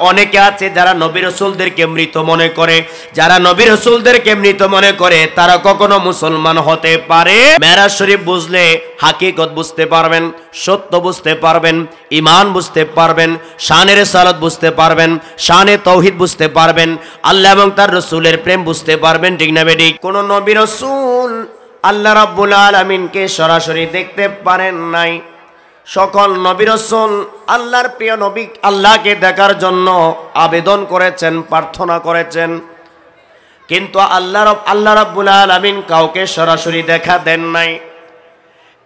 অনেকে আছে যারা নবী রাসূলদেরকে মৃত মনে করে, যারা নবী রাসূলদেরকে মৃত মনে করে তারা কখনো মুসলমান হতে পারে? মেরাজ শরীফ বুঝলে হাকিকত বুঝতে পারবেন, সত্য বুঝতে পারবেন, ঈমান বুঝতে পারবেন, শানের রিসালাত বুঝতে পারবেন, শানে তাওহীদ বুঝতে পারবেন, আল্লাহ এবং তার রাসূলের প্রেম বুঝতে পারবেন। ঠিক না বেঠিক? কোন নবী রাসূল আল্লাহ রাব্বুল আলামিনকে সরাসরি দেখতে পারেন নাই। সকল নবী রাসূল আল্লাহর প্রিয় নবী আল্লাহকে দেখার জন্য আবেদন করেছেন, প্রার্থনা করেছেন, কিন্তু আল্লাহ রাব্বুল আলামিন কাউকে সরাসরি দেখা দেন নাই।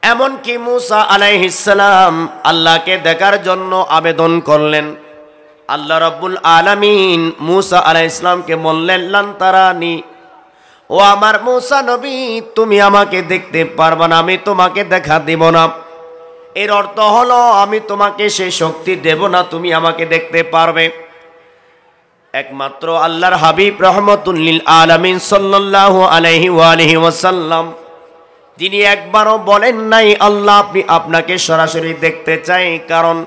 এমনকি মূসা আলাইহিস সালাম আল্লাহকে দেখার জন্য আবেদন করলেন। আল্লাহ রাব্বুল আলামিন মূসা আলাইহিস সালামকে বললেন, লান তারানি, ও আমার মূসা নবী, তুমি আমাকে দেখতে পারবে না, আমি তোমাকে দেখা দেব না। এর অর্থ হলো আমি তোমাকে সেই শক্তি দেব না, তুমি আমাকে দেখতে পারবে। একমাত্র আল্লাহর হাবিব রাহমাতুল লিল আলামিন সাল্লাল্লাহু আলাইহি ওয়া আলিহি ওয়াসাল্লাম তিনি একবারও বলেন নাই আল্লাহ আপনাকে সরাসরি দেখতে চাই, কারণ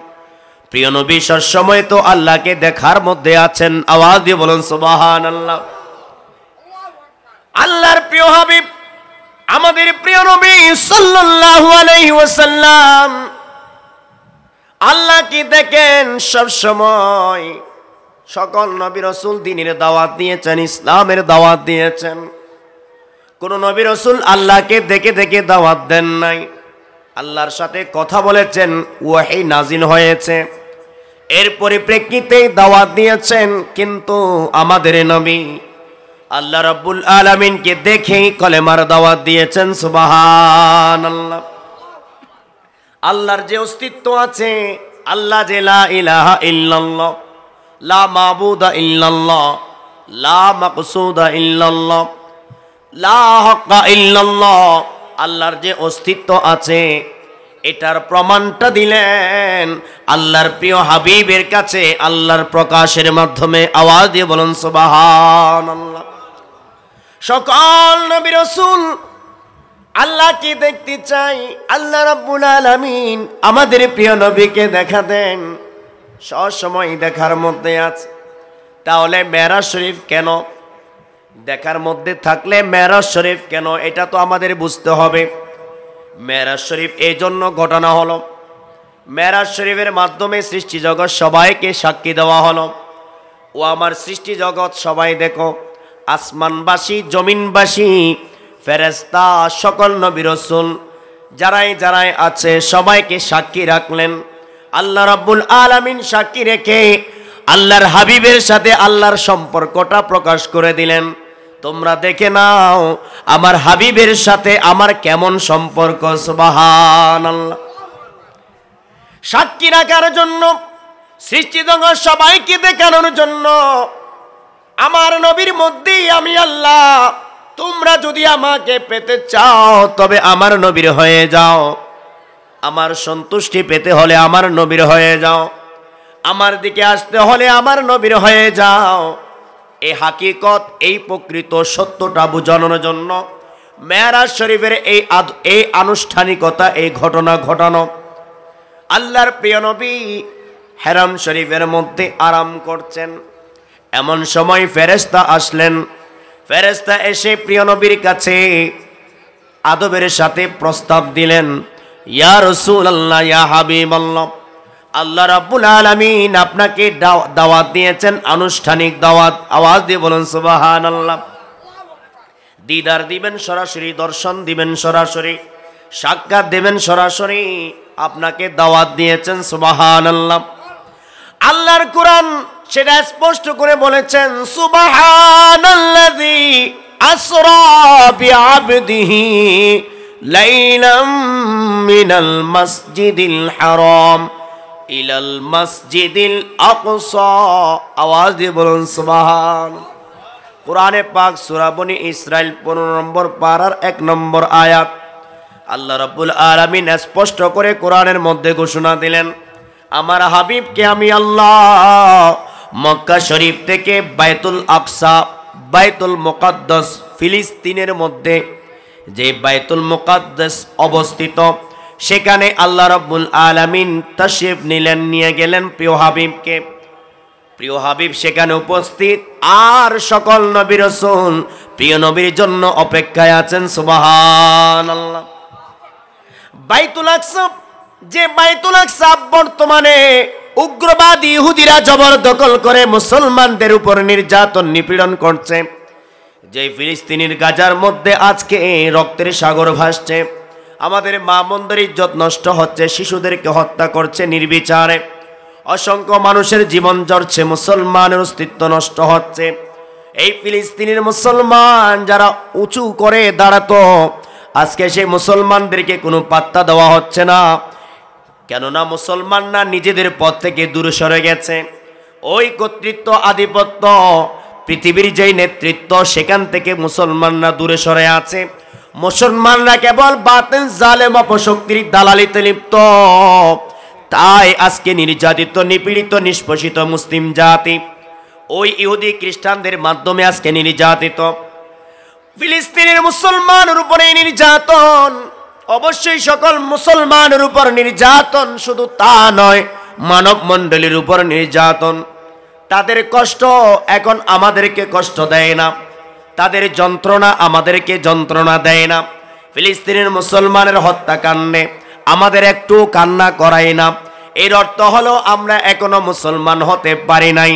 প্রিয় নবী সবসময় তো আল্লাহকে দেখার মধ্যে আছেন। আওয়াজ দিয়ে বলুন সুবহানাল্লাহ। আল্লাহর প্রিয় হাবিব আমাদের প্রিয় নবী সাল্লাল্লাহু আলাইহি ওয়াসাল্লাম আল্লাহ কি দেখেন সব সময়। সকল নবী রাসূল দ্বীনের দাওয়াত দিয়েছেন, ইসলামের দাওয়াত দিয়েছেন। কোন নবী রাসূল আল্লাহকে দেখে দেখে দাওয়াত দেন নাই। আল্লাহর সাথে কথা বলেছেন, ওয়াহী নাজিল হয়েছে, এর পরিপ্রেক্ষিতেই দাওয়াত দিয়েছেন। কিন্তু আমাদের নবী আল্লাহ রাব্বুল আলামিনকে দেখেই কলেমার দাওয়াত দিয়েছেন। সুবহানাল্লাহ। আল্লাহর যে অস্তিত্ব আছে, আল্লাহ যে লা ইলাহা ইল্লাল্লাহ, লা মাবুদা ইল্লাল্লাহ, লা মাকসুদা ইল্লাল্লাহ, লা হাক্কা ইল্লাল্লাহ, আল্লাহর যে অস্তিত্ব আছে এটার প্রমাণটা দিলেন আল্লাহর প্রিয় হাবিবের কাছে আল্লাহর প্রকাশের মাধ্যমে। আওয়াজ দিয়ে বলুন সুবহানাল্লাহ। সকল নবী রাসূল আল্লাহকে দেখতে চাই, আল্লাহ রাব্বুল আলামিন আমাদের প্রিয় নবীকে দেখা দেন, সব সময় দেখার মধ্যে আছে। তাহলে মেরাজ শরীফ কেন? দেখার মধ্যে থাকলে মেরাজ শরীফ কেন, এটা তো আমাদের বুঝতে হবে। মেরাজ শরীফ এই জন্য ঘটনা হলো, মেরাজ শরীফের মাধ্যমে সৃষ্টি জগৎ সবাইকে সাক্ষী দেওয়া হলো, ও আমার সৃষ্টি জগৎ সবাই দেখো, আসমানবাসী, জমিনবাসী, ফেরেশতা, সকল নবী রাসূল যারাই যারাই আছে সবাইকে সাক্ষী রাখলেন। আল্লাহ রাব্বুল আলামিন সাক্ষী রেখে আল্লাহর হাবিবের সাথে আল্লাহর সম্পর্কটা প্রকাশ করে দিলেন। তোমরা দেখে নাও আমার হাবিবের সাথে আমার কেমন সম্পর্ক। সুবহানাল্লাহ। সাক্ষী রাখার জন্য, সৃষ্টি জগৎ সবাইকে দেখানোর জন্য আমার নবীর মধ্যেই আমি আল্লাহ। তোমরা যদি আমাকে পেতে চাও তবে আমার নবীর হয়ে যাও, আমার সন্তুষ্টি পেতে হলে আমার নবীর হয়ে যাও, আমার দিকে আসতে হলে আমার নবীর হয়ে যাও। এই হাকিকত, এই প্রকৃত সত্যটা বোঝানোর জন্য মেরাজ শরীফের এই আনুষ্ঠানিকতা, এই ঘটনা ঘটানো। আল্লাহর প্রিয় নবী হেরাম শরীফের মধ্যে আরাম করছেন, এমন সময় ফেরেশতা আসলেন। ফেরেশতা এসে প্রিয় নবীর কাছে আদবের সাথে প্রস্তাব দিলেন, ইয়া রাসূলুল্লাহ, ইয়া হাবিবাল্লাহ, আল্লাহ রাব্বুল আলামিন আপনাকে দাওয়াত দিয়েছেন, আনুষ্ঠানিক দাওয়াত। আওয়াজ দিয়ে বলুন সুবহানাল্লাহ। দিদার দিবেন সরাসরি, দর্শন দিবেন সরাসরি, সাক্ষাৎ দেবেন সরাসরি, আপনাকে দাওয়াত দিয়েছেন। সুবহানাল্লাহ। আল্লাহর কোরআন সেটা স্পষ্ট করে বলেছেন, সুবহানাল্লাযী আসরা বিআবদিহি লাইলাম মিনাল মাসজিদিল হারাম ইলাল মসজিদিল আকসা। আওয়াজ দিয়ে বলুন সুবহান। কোরআনে পাক সূরা বনী ইসরাইল 15 নম্বর পারার 1 নম্বর আয়াত। আল্লাহ রাব্বুল আলামিন স্পষ্ট করে কোরআনের মধ্যে ঘোষণা দিলেন, আমার হাবিবকে আমি আল্লাহ মক্কা শরীফ থেকে বাইতুল আকসা, বাইতুল মুকাদ্দাস, ফিলিস্তিনের মধ্যে যে বাইতুল মুকাদ্দাস অবস্থিত, সেখানে আল্লাহ রাব্বুল আলামিন তাশরিফ নিলেন, নিয়ে গেলেন প্রিয় হাবিবকে। প্রিয় হাবিব সেখানে উপস্থিত, আর সকল নবী রাসূল প্রিয় নবীর জন্য অপেক্ষায় আছেন। সুবহানাল্লাহ। বাইতুল আকসা, যে বাইতুল আকসা বর্তমানে উগ্রবাদী ইহুদিরা জবরদখল করে মুসলমানদের উপর নির্যাতন নিপীড়ন করছে, যে ফিলিস্তিনের গাজার মধ্যে আজকে রক্তের সাগর ভাসছে, আমাদের মা বোনদের ইজ্জত নষ্ট হচ্ছে, শিশুদেরকে হত্যা করছে নির্বিচারে, অসংখ্য মানুষের জীবন ঝরছে, মুসলমানের অস্তিত্ব নষ্ট হচ্ছে। এই ফিলিস্তিনের মুসলমান যারা উঁচু করে দাঁড়াতো, আজকে সেই মুসলমানদেরকে কোনো পাত্তা দেওয়া হচ্ছে না। কেননা মুসলমানরা নিজেদের পথ থেকে দূরে সরে গেছে। ওই কর্তৃত্ব, আধিপত্য, পৃথিবীর যেই নেতৃত্ব, সেখান থেকে মুসলমানরা দূরে সরে আছে। মুসলমানরা কেবল বাতিল জালেম অপশক্তির দালালিতে লিপ্ত। তাই আজকে নির্যাতিত, নিপীড়িত, নিষ্পেষিত মুসলিম জাতি ওই ইহুদি খ্রিস্টানদের মাধ্যমে আজকে নির্যাতিত। ফিলিস্তিনের মুসলমানের উপরে নির্যাতন, অবশ্যই সকল মুসলমানের উপর নির্যাতন, শুধু তা নয়, মানব মণ্ডলীর উপর নির্যাতন। তাদের কষ্ট এখন আমাদেরকে কষ্ট দেয় না, তাদের যন্ত্রণা আমাদেরকে যন্ত্রণা দেয় না। ফিলিস্তিনের মুসলমানের হত্যাকাণ্ডে আমাদের একটু কান্না করায় না। এর অর্থ হলো আমরা এখনো মুসলমান হতে পারি নাই।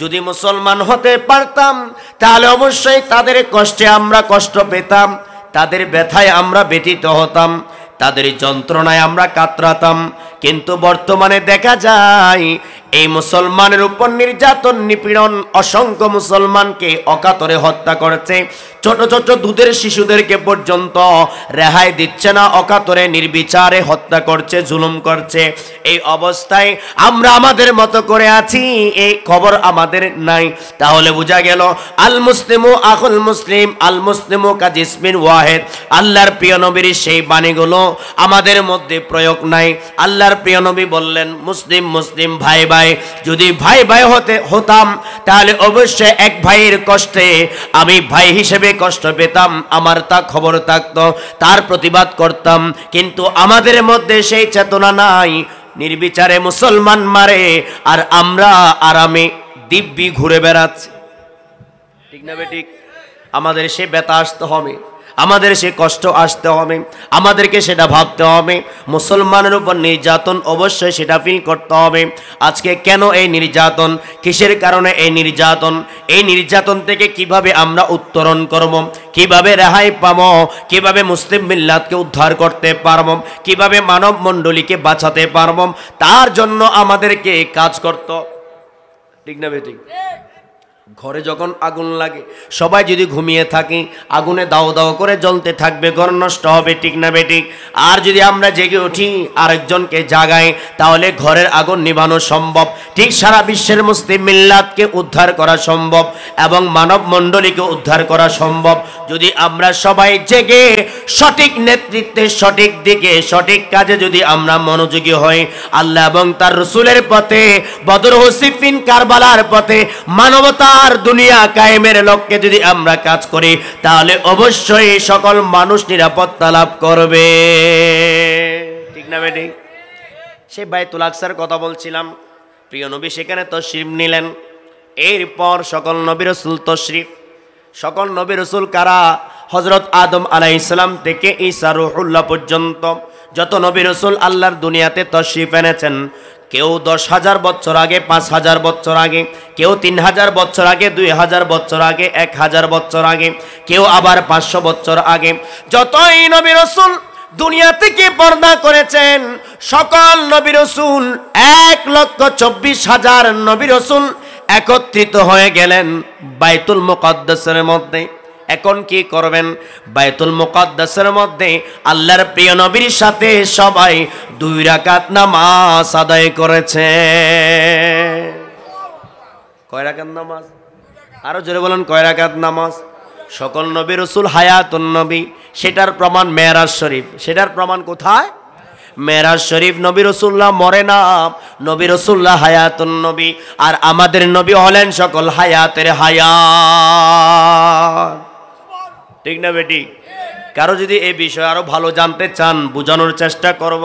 যদি মুসলমান হতে পারতাম তাহলে অবশ্যই তাদের কষ্টে আমরা কষ্ট পেতাম, তাদের ব্যথায় আমরা ব্যথিত হতাম, তাদের যন্ত্রণায় আমরা কাতরাতাম। কিন্তু বর্তমানে দেখা যায় এই মুসলমানের উপর নির্যাতন, নিপীড়ন, অসংখ্য মুসলমানকে অকাতরে হত্যা করেছে। ছোট ছোট দুধের শিশুদেরকে পর্যন্ত রেহাই দিচ্ছে না, অকাতরে নির্বিচারে হত্যা করছে, জুলুম করছে। এই অবস্থায় আমরা আমাদের মতো করে আছি, এই খবর আমাদের নাই। তাহলে বোঝা গেল আল মুসলিমু আখুল মুসলিম, আল মুসলিমু কাজিসমিন ওয়াহেদ। আল্লাহর প্রিয় নবীর সেই বাণীগুলো আমাদের মধ্যে প্রয়োগ নাই। আল্লাহর প্রিয় নবী বললেন মুসলিম মুসলিম, ভাই ভাই। যদি ভাই ভাই হতাম তাহলে অবশ্যই এক ভাইয়ের কষ্টে আমি ভাই হিসেবে কষ্ট পেতাম, আমার তা খবর থাকতো, তার প্রতিবাদ করতাম। কিন্তু আমাদের মধ্যে সেই চেতনা নাই। নির্বিচারে মুসলমান মারে আর আমরা আরামে দিব্যি ঘুরে বেড়াচ্ছি। ঠিক না বেঠিক? আমাদের সে ব্যথা আসতে হবে, আমাদের সে কষ্ট আসতে হবে, আমাদেরকে সেটা ভাবতে হবে। মুসলমানের উপর নির্যাতন, অবশ্যই সেটা ফিল করতে হবে। আজকে কেন এই নির্যাতন, কিসের কারণে এই নির্যাতন, এই নির্যাতন থেকে কিভাবে আমরা উত্তরণ করব, কিভাবে রেহাই পাবো, কিভাবে মুসলিম মিল্লাতকে উদ্ধার করতে পারবো, কিভাবে মানব মণ্ডলীকে বাঁচাতে পারবো, তার জন্য আমাদেরকে কাজ করতে। ঠিক না বেঠিক? ঘরে যখন আগুন লাগে, সবাই যদি ঘুমিয়ে থাকি, আগুনে দাও দাও করে জ্বলতে থাকবে, ঘর নষ্ট হবে। ঠিক না বেঠিক? আর যদি আমরা জেগে উঠি, আরেকজনকে জাগাই, তাহলে ঘরের আগুন নিভানো সম্ভব। ঠিক সারা বিশ্বের মুসলিম মিল্লাতকে উদ্ধার করা সম্ভব এবং মানব মণ্ডলীকে উদ্ধার করা সম্ভব যদি আমরা সবাই জেগে সঠিক নেতৃত্বে, সঠিক দিকে, সঠিক কাজে যদি আমরা মনোযোগী হই। আল্লাহ এবং তার রাসূলের পথে, বদর, সিফিন, কারবালার পথে, মানবতা আর দুনিয়া কায়েমের লক্ষ্যে যদি আমরা কাজ করি, তাহলে অবশ্যই সকল মানুষ নিরাপত্তা লাভ করবে। ঠিক না বেটি? সেই বাইতুল আকসার কথা বলছিলাম। প্রিয় নবী সেখানে তশরিফ নিলেন। এরপর সকল নবী রাসূল তশরিফ। সকল নবী রাসূল কারা? হযরত আদম আলাইহিস সালাম থেকে ঈসা রূহুল্লাহ পর্যন্ত যত নবী রাসূল আল্লাহর দুনিয়াতে তশরিফ এনেছেন, কেউ 10,000 বছর আগে, 5,000 বছর আগে, কেউ 3,000 বছর আগে, 2,000 বছর আগে, 1,000 বছর আগে, কেউ আবার 500 বছর আগে, যতই নবী রাসূল দুনিয়া থেকে পর্দা করেছেন, সকল নবী রাসূল 1,24,000 নবী রাসূল একত্রিত হয়ে গেলেন বাইতুল মুকাদ্দাসের মধ্যে। এখন কি করবেন? বাইতুল মুকাদ্দাসের মধ্যে আল্লাহর প্রিয় নবীর সাথে সবাই 2 রাকাত নামাজ আদায় করেছে। কয় রাকাত নামাজ? আরো জোরে বলেন, কয় রাকাত নামাজ? সকল নবী রাসূল হায়াতুন নবী, সেটার প্রমাণ মেরাজ শরীফ। সেটার প্রমাণ কোথায়? মেরাজ শরীফ। নবী রাসূলুল্লাহ মরে না, নবী রাসূলুল্লাহ হায়াতুন নবী, আর আমাদের নবী হলেন সকল হায়াতের হায়াত। ঠিক না বেটি? কারো যদি এই বিষয়ে আরো ভালো জানতে চান, বোঝানোর চেষ্টা করব,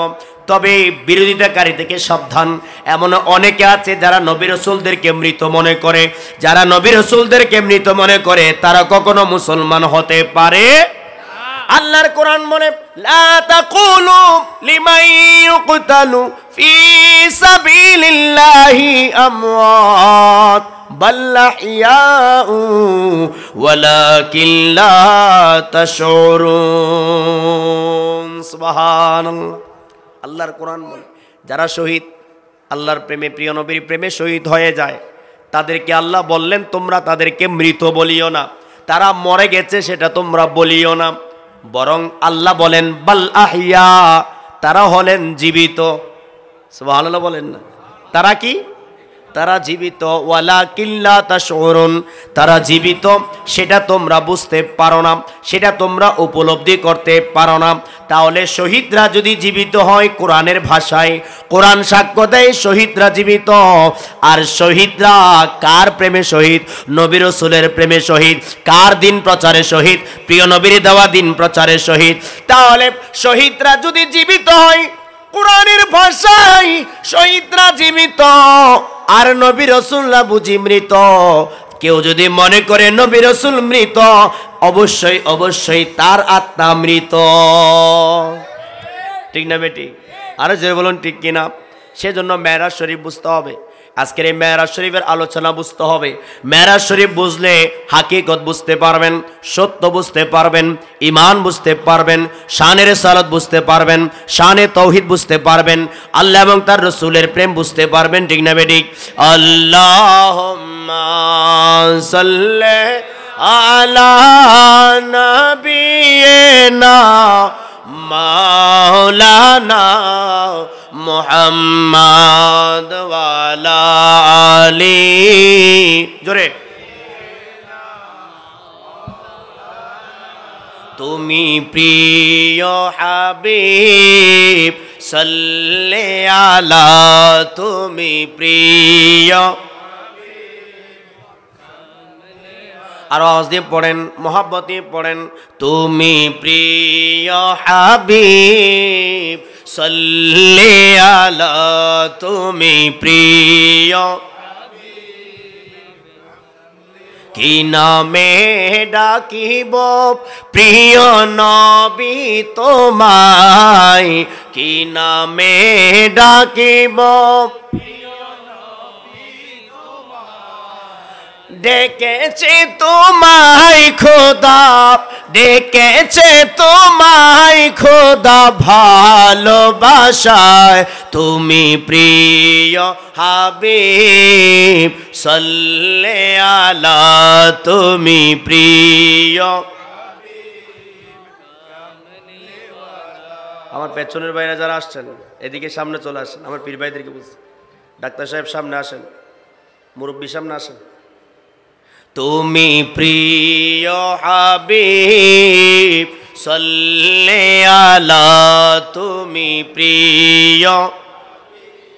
তবে বিরোধিতাকারী থেকে সাবধান। এমন অনেকে আছে যারা নবী রাসূলদেরকে মৃত মনে করে, যারা নবী রাসূলদেরকে মৃত মনে করে তারা কখনো মুসলমান হতে পারে। আল্লাহর কোরআন বলে লা তাকুলু লিমান ইউকতালু ফি সাবিলিল্লাহি আমওয়াত বাল আহইয়াউ ওয়ালাকিন লা তাশউরুন। সুবহানাল্লাহ। আল্লাহর কোরআন বলে যারা শহীদ আল্লাহর প্রেমে প্রিয় নবীর প্রেমে শহীদ হয়ে যায় তাদেরকে আল্লাহ বললেন তোমরা তাদেরকে মৃত বলিও না, তারা মরে গেছে সেটা তোমরা বলিও না, বরং আল্লাহ বলেন বাল আহইয়া, তারা হলেন জীবিত। সুবহানাল্লাহ বলেন না, তারা কি? তারা জীবিত। ওয়ালাকিন লা তাশউরুন, তারা জীবিত সেটা তোমরা বুঝতে পারো না, সেটা তোমরা উপলব্ধি করতে পারো না। তাহলে শহীদরা যদি জীবিত হয় কোরআনের ভাষায়, কোরআন সাক্ষ্য দেয় শহীদরা জীবিত। আর শহীদরা কার প্রেমে শহীদ? নবী রাসূলের প্রেমে শহীদ। কার দিন প্রচারে শহীদ? প্রিয় নবীর দেওয়া দিন প্রচারে শহীদ। তাহলে শহীদরা যদি জীবিত হয় কোরআনের ভাষায় শহীদরা জীবিত, আর নবী রাসূলরা বুঝি মৃত। কেউ যদি মনে করে নবী রাসূল মৃত, অবশ্যই অবশ্যই তার আত্মা মৃত। ঠিক না বেটি? আরো যে বলুন ঠিক কিনা? সেজন্য মেরাজ শরীফ বুঝতে হবে। আজকের এই মেরাজ শরীফের আলোচনা বুঝতে হবে। মেরাজ শরীফ বুঝলে হাকিকত বুঝতে পারবেন, সত্য বুঝতে পারবেন, ঈমান বুঝতে পারবেন, শানে রিসালাত বুঝতে পারবেন, শানে তাওহীদ বুঝতে পারবেন, আল্লাহ এবং তার রাসূলের প্রেম বুঝতে পারবেন। ঠিক না বেটি? আল্লাহুম্মা সাল্লি আলা নাবিয়িনা মাওলানা মুহাম্মদ ওয়া আলা আলি। জোরে। তুমি প্রিয় হাবিব সাল্লি আলা, তুমি প্রিয়। আর আওয়াজ দিয়ে পড়েন, মোহাব্বত দিয়ে পড়েন, তুমি প্রিয় হাবিব সাল্লি আলা, তুমি প্রিয়। কি নামে ডাকিব প্রিয় নবী তোমায়, কি নামে ডাকিব ডেকেছে তোমায় খোদা, ডেকেছে তোমায় খোদা ভালোবাসায়, তুমি প্রিয় হাবিব সাল্লি আলা, তুমি প্রিয়। আমার পেছনের বাইরে যারা আসছেন এদিকে সামনে চলে আসেন, আমার পীর ভাইদেরকে বলছি, ডাক্তার সাহেব সামনে আসেন, মুরব্বী সামনে আসেন। তুমি প্রিয় হাবিব সাল্লি আলা, তুমি প্রিয়।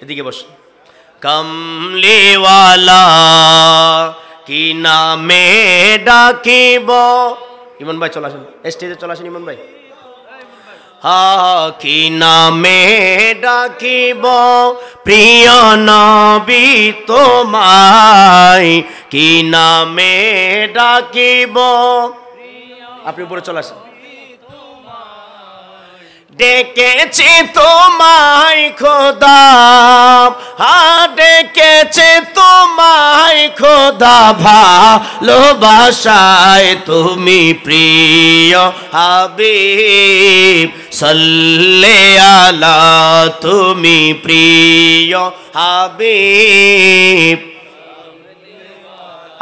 এদিকে বস। কামলিওয়ালা কি নামে ডাকিব। ইমন ভাই চলে আসেন, স্টেজে চলে আসেন ইমন ভাই। কি নামে ডাকিব প্রিয় নবী তোমায়, কি নামে ডাকিব। আপনি উপরে চলে আসেন। ডেকেছে তোমায় খোদা, ডেকেছে তোমায় খোদা ভালোবাসায়, তুমি প্রিয় হাবিব সাল্লি আলা, তুমি প্রিয় হাবিব।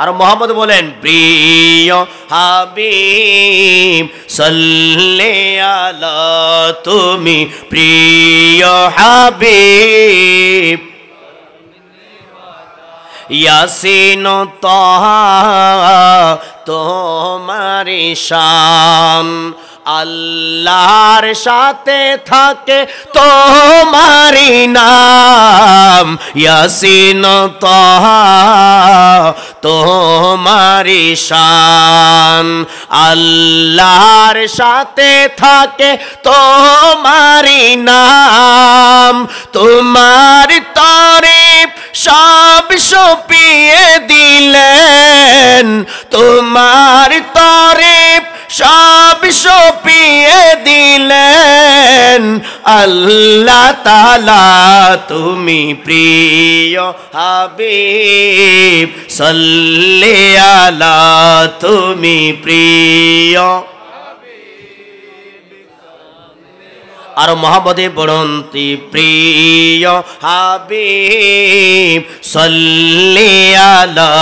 আর মোহাম্মদ বলেন প্রিয় হাবিব সাল্লি আলা, তুমি প্রিয় হাবিব। ইয়াসিন তাহা তোমারি শান, আল্লাহর সাথে থাকে তোমারি নাম। ইয়াসিন তাহা তোমার তোমারি শান, আল্লাহর সাথে থাকে তোমারি নাম, তোমার তারিফ সব সপিয়ে দিলেন, তোমার তারিফ সব সপিয়ে দিলেন। আল্লাহ তাআলা তুমি প্রিয় হাবিব, সাল্লি আলা তুমি প্রিয়। আর মোহাম্মদে পড়ন্তি প্রিয় হাবিব, সাল্লি আলা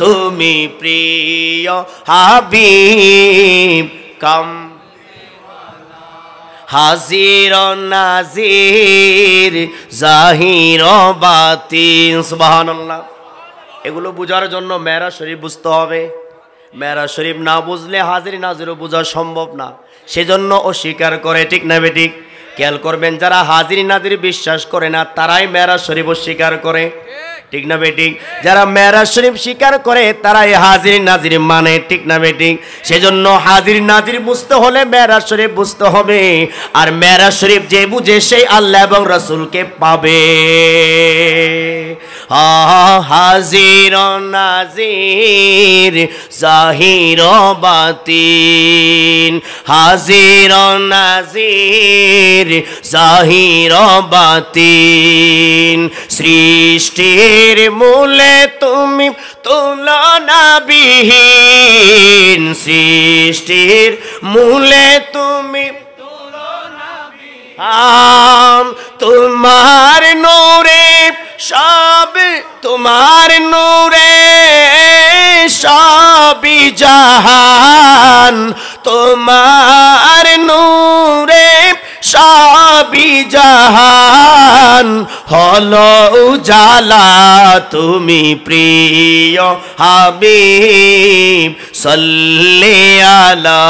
তুমি প্রিয় হাবিব। কাম হাজির নাজির জাহির বাতিন, সুবহানাল্লাহ। এগুলো বোঝার জন্য মেরাজ শরীফ বুঝতে হবে। মেরাজ শরীফ না বুঝলে হাজির নাজিরও বোঝা সম্ভব না, সেজন্য অস্বীকার করে, ঠিক না বেঠিক? খেয়াল করবেন, যারা হাজির নাজির বিশ্বাস করে না তারাই মেরাজ শরীফ অস্বীকার করে, ঠিক না বেঠিক? যারা মেরাজ শরীফ স্বীকার করে তারাই হাজির নাজির মানে, ঠিক না বেঠিক? সেজন্য হাজির নাজির বুঝতে হলে মেরাজ শরীফ বুঝতে হবে। আর মেরাজ শরীফ যে বুঝে সেই আল্লাহ এবং রাসূলকে পাবে। হাজির নাজির জাহির বাতিন, হাজির নাজির জাহির বাতিন। সৃষ্টির মূলে তুমি তুলনাবিহীন, সৃষ্টির মূলে তুমি তোমার নূরে সব, তোমার নূরে সবই জাহান, তোমার নূরে সবই জাহান। হলো উজালা তুমি প্রিয় হাবিব, সাল্লি আলা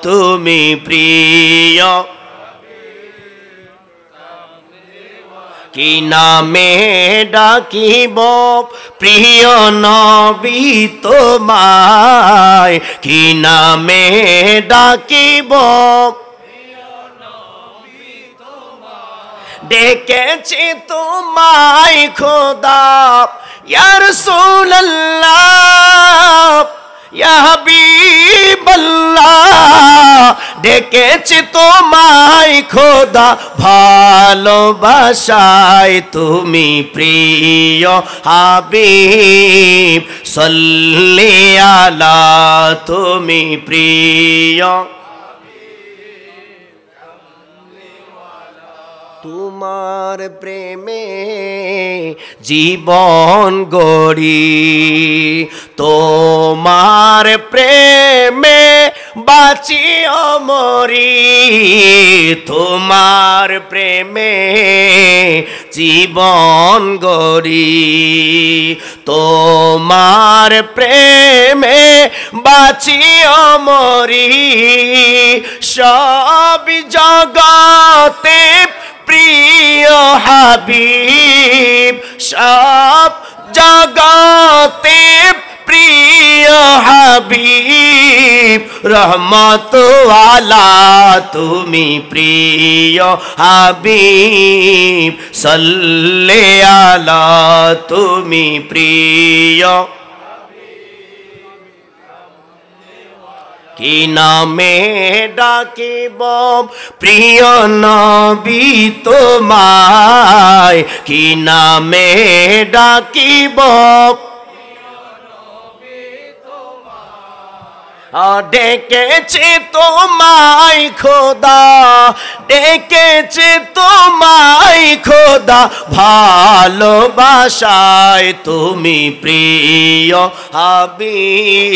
তুমি প্রিয়। কি নামে ডাকিব প্রিয় নবী তোমায়, কি নামে ডাকিব ডেকেছি তোমায় খোদা, ইয়া রাসূলুল্লাহ ইয়া হাবিবাল্লাহ। ডেকেছি তোমায় খোদা ভালোবাসায় তুমি প্রিয় হাবিব, সাল্লি আলা তুমি প্রিয়। তোমার প্রেমে জীবন গড়ি, তোমার প্রেমে বাঁচি মরি, তোমার প্রেমে জীবন গড়ি, তোমার প্রেমে বাঁচি মরি। সব জগতে প্রিয় হাবিব, সব জগতে প্রিয় হাবিব, রহমত আলা তুমি প্রিয় হাবিব, সাল্লি আলা তুমি প্রিয়। কি নামে ডাকিব প্রিয় নবী তোমায়, কি নামে ডাকিব ডেকেছে তোমায় খোদা, ডেকেছে তোমায় খোদা ভালোবাসায় তুমি প্রিয় হাবিব।